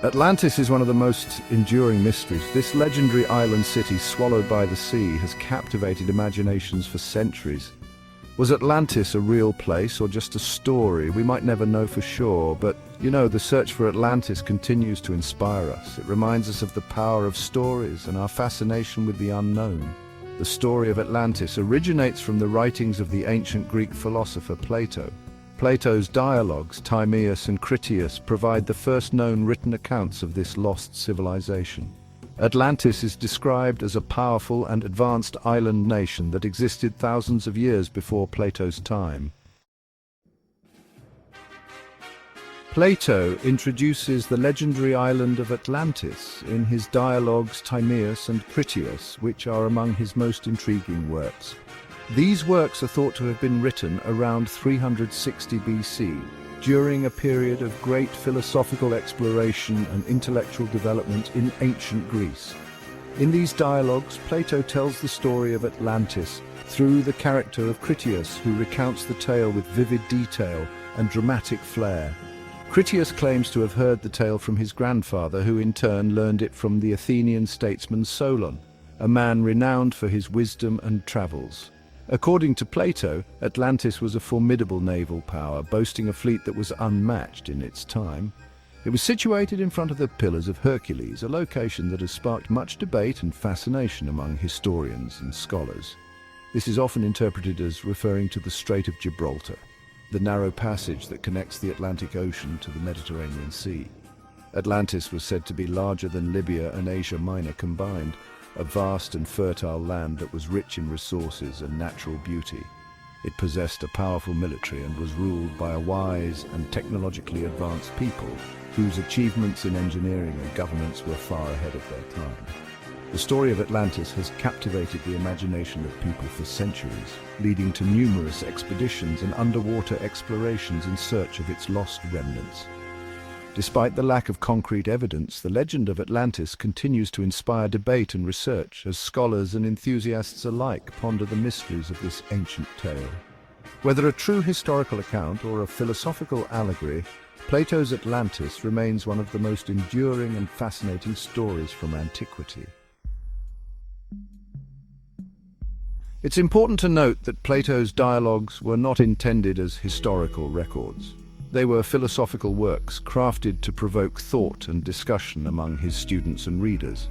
Atlantis is one of the most enduring mysteries. This legendary island city swallowed by the sea has captivated imaginations for centuries. Was Atlantis a real place or just a story? We might never know for sure, but the search for Atlantis continues to inspire us. It reminds us of the power of stories and our fascination with the unknown. The story of Atlantis originates from the writings of the ancient Greek philosopher Plato. Plato's dialogues, Timaeus and Critias, provide the first known written accounts of this lost civilization. Atlantis is described as a powerful and advanced island nation that existed thousands of years before Plato's time. Plato introduces the legendary island of Atlantis in his dialogues Timaeus and Critias, which are among his most intriguing works. These works are thought to have been written around 360 BC, during a period of great philosophical exploration and intellectual development in ancient Greece. In these dialogues, Plato tells the story of Atlantis through the character of Critias, who recounts the tale with vivid detail and dramatic flair. Critias claims to have heard the tale from his grandfather, who in turn learned it from the Athenian statesman Solon, a man renowned for his wisdom and travels. According to Plato, Atlantis was a formidable naval power, boasting a fleet that was unmatched in its time. It was situated in front of the Pillars of Hercules, a location that has sparked much debate and fascination among historians and scholars. This is often interpreted as referring to the Strait of Gibraltar, the narrow passage that connects the Atlantic Ocean to the Mediterranean Sea. Atlantis was said to be larger than Libya and Asia Minor combined, a vast and fertile land that was rich in resources and natural beauty. It possessed a powerful military and was ruled by a wise and technologically advanced people whose achievements in engineering and governance were far ahead of their time. The story of Atlantis has captivated the imagination of people for centuries, leading to numerous expeditions and underwater explorations in search of its lost remnants. Despite the lack of concrete evidence, the legend of Atlantis continues to inspire debate and research as scholars and enthusiasts alike ponder the mysteries of this ancient tale. Whether a true historical account or a philosophical allegory, Plato's Atlantis remains one of the most enduring and fascinating stories from antiquity. It's important to note that Plato's dialogues were not intended as historical records. They were philosophical works crafted to provoke thought and discussion among his students and readers.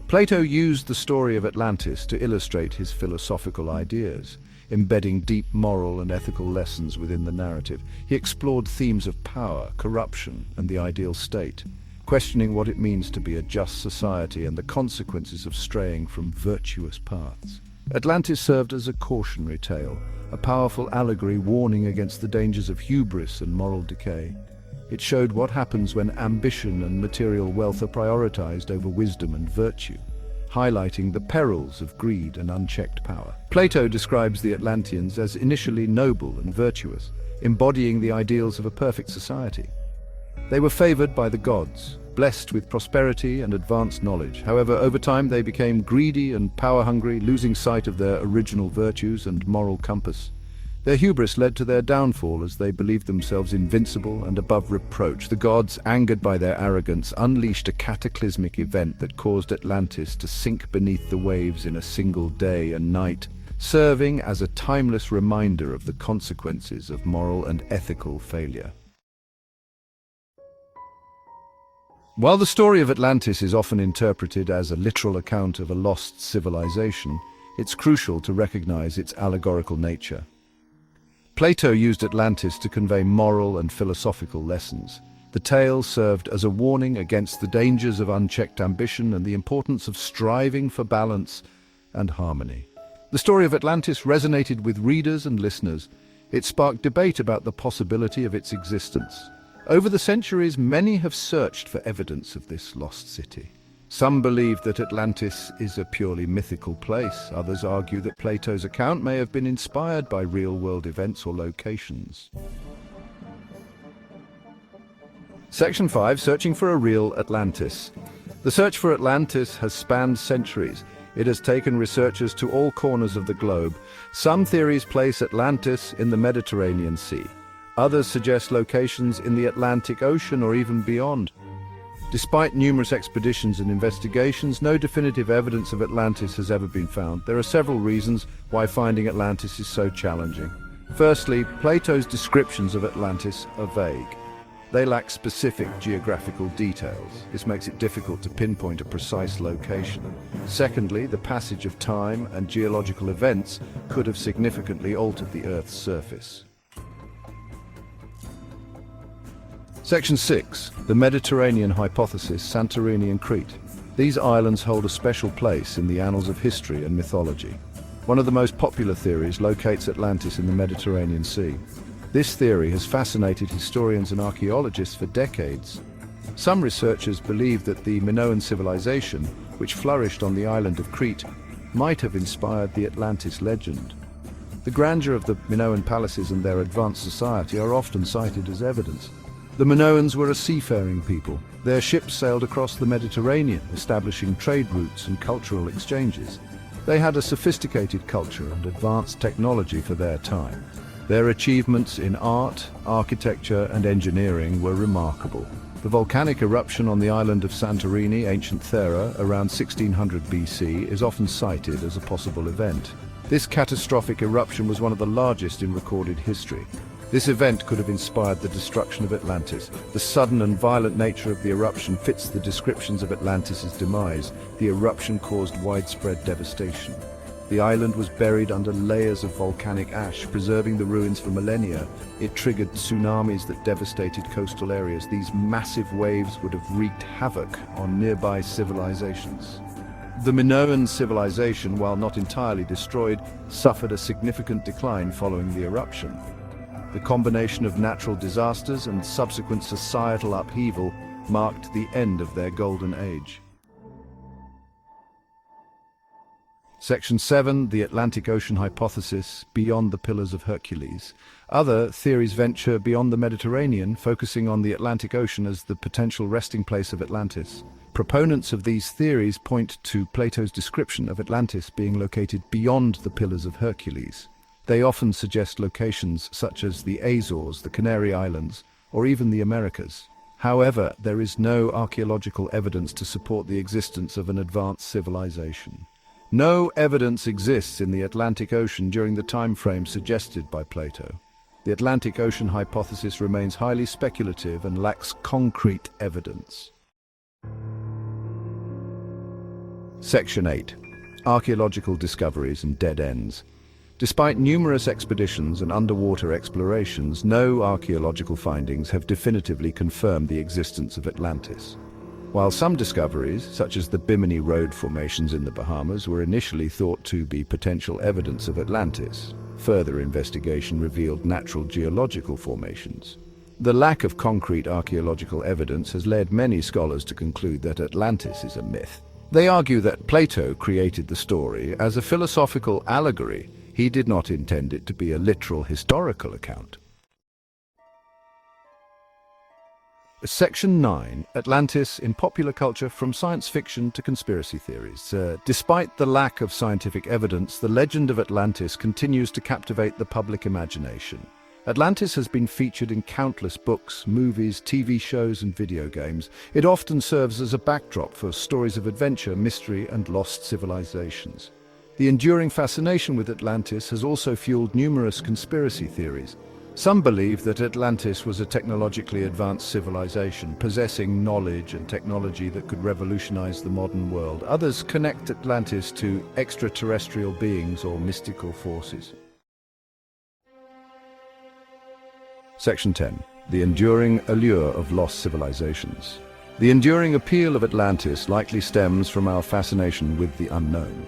Plato used the story of Atlantis to illustrate his philosophical ideas, embedding deep moral and ethical lessons within the narrative. He explored themes of power, corruption, and the ideal state, questioning what it means to be a just society and the consequences of straying from virtuous paths. Atlantis served as a cautionary tale, a powerful allegory warning against the dangers of hubris and moral decay. It showed what happens when ambition and material wealth are prioritized over wisdom and virtue, highlighting the perils of greed and unchecked power. Plato describes the Atlanteans as initially noble and virtuous, embodying the ideals of a perfect society. They were favored by the gods, blessed with prosperity and advanced knowledge. However, over time they became greedy and power-hungry, losing sight of their original virtues and moral compass. Their hubris led to their downfall as they believed themselves invincible and above reproach. The gods, angered by their arrogance, unleashed a cataclysmic event that caused Atlantis to sink beneath the waves in a single day and night, serving as a timeless reminder of the consequences of moral and ethical failure. While the story of Atlantis is often interpreted as a literal account of a lost civilization, it's crucial to recognize its allegorical nature. Plato used Atlantis to convey moral and philosophical lessons. The tale served as a warning against the dangers of unchecked ambition and the importance of striving for balance and harmony. The story of Atlantis resonated with readers and listeners. It sparked debate about the possibility of its existence. Over the centuries, many have searched for evidence of this lost city. Some believe that Atlantis is a purely mythical place. Others argue that Plato's account may have been inspired by real-world events or locations. Section 5. Searching for a real Atlantis. The search for Atlantis has spanned centuries. It has taken researchers to all corners of the globe. Some theories place Atlantis in the Mediterranean Sea. Others suggest locations in the Atlantic Ocean or even beyond. Despite numerous expeditions and investigations, no definitive evidence of Atlantis has ever been found. There are several reasons why finding Atlantis is so challenging. Firstly, Plato's descriptions of Atlantis are vague. They lack specific geographical details. This makes it difficult to pinpoint a precise location. Secondly, the passage of time and geological events could have significantly altered the Earth's surface. Section 6. The Mediterranean Hypothesis, Santorini and Crete. These islands hold a special place in the annals of history and mythology. One of the most popular theories locates Atlantis in the Mediterranean Sea. This theory has fascinated historians and archaeologists for decades. Some researchers believe that the Minoan civilization, which flourished on the island of Crete, might have inspired the Atlantis legend. The grandeur of the Minoan palaces and their advanced society are often cited as evidence. The Minoans were a seafaring people. Their ships sailed across the Mediterranean, establishing trade routes and cultural exchanges. They had a sophisticated culture and advanced technology for their time. Their achievements in art, architecture, and engineering were remarkable. The volcanic eruption on the island of Santorini, ancient Thera, around 1600 BC, is often cited as a possible event. This catastrophic eruption was one of the largest in recorded history. This event could have inspired the destruction of Atlantis. The sudden and violent nature of the eruption fits the descriptions of Atlantis' demise. The eruption caused widespread devastation. The island was buried under layers of volcanic ash, preserving the ruins for millennia. It triggered tsunamis that devastated coastal areas. These massive waves would have wreaked havoc on nearby civilizations. The Minoan civilization, while not entirely destroyed, suffered a significant decline following the eruption. The combination of natural disasters and subsequent societal upheaval marked the end of their golden age. Section 7. The Atlantic Ocean Hypothesis, Beyond the Pillars of Hercules. Other theories venture beyond the Mediterranean, focusing on the Atlantic Ocean as the potential resting place of Atlantis. Proponents of these theories point to Plato's description of Atlantis being located beyond the Pillars of Hercules. They often suggest locations such as the Azores, the Canary Islands, or even the Americas. However, there is no archaeological evidence to support the existence of an advanced civilization. No evidence exists in the Atlantic Ocean during the time frame suggested by Plato. The Atlantic Ocean hypothesis remains highly speculative and lacks concrete evidence. Section 8. Archaeological discoveries and dead ends. Despite numerous expeditions and underwater explorations, no archaeological findings have definitively confirmed the existence of Atlantis. While some discoveries, such as the Bimini Road formations in the Bahamas, were initially thought to be potential evidence of Atlantis, further investigation revealed natural geological formations. The lack of concrete archaeological evidence has led many scholars to conclude that Atlantis is a myth. They argue that Plato created the story as a philosophical allegory. He did not intend it to be a literal historical account. Section 9. Atlantis in popular culture, from science fiction to conspiracy theories. Despite the lack of scientific evidence, the legend of Atlantis continues to captivate the public imagination. Atlantis has been featured in countless books, movies, TV shows, and video games. It often serves as a backdrop for stories of adventure, mystery, and lost civilizations. The enduring fascination with Atlantis has also fueled numerous conspiracy theories. Some believe that Atlantis was a technologically advanced civilization, possessing knowledge and technology that could revolutionize the modern world. Others connect Atlantis to extraterrestrial beings or mystical forces. Section 10. The enduring allure of lost civilizations. The enduring appeal of Atlantis likely stems from our fascination with the unknown.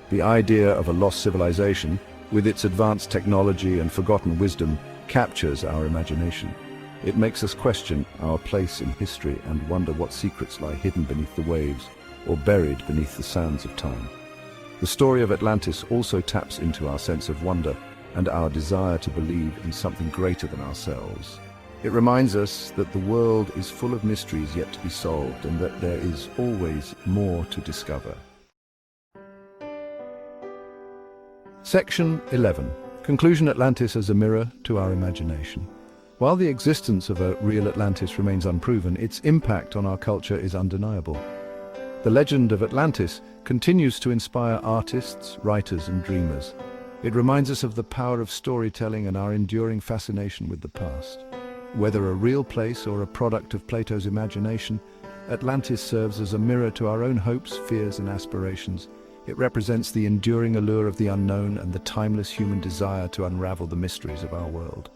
The idea of a lost civilization, with its advanced technology and forgotten wisdom, captures our imagination. It makes us question our place in history and wonder what secrets lie hidden beneath the waves or buried beneath the sands of time. The story of Atlantis also taps into our sense of wonder and our desire to believe in something greater than ourselves. It reminds us that the world is full of mysteries yet to be solved and that there is always more to discover. Section 11. Conclusion: Atlantis as a mirror to our imagination. While the existence of a real Atlantis remains unproven, its impact on our culture is undeniable. The legend of Atlantis continues to inspire artists, writers, and dreamers. It reminds us of the power of storytelling and our enduring fascination with the past. Whether a real place or a product of Plato's imagination, Atlantis serves as a mirror to our own hopes, fears, and aspirations. It represents the enduring allure of the unknown and the timeless human desire to unravel the mysteries of our world.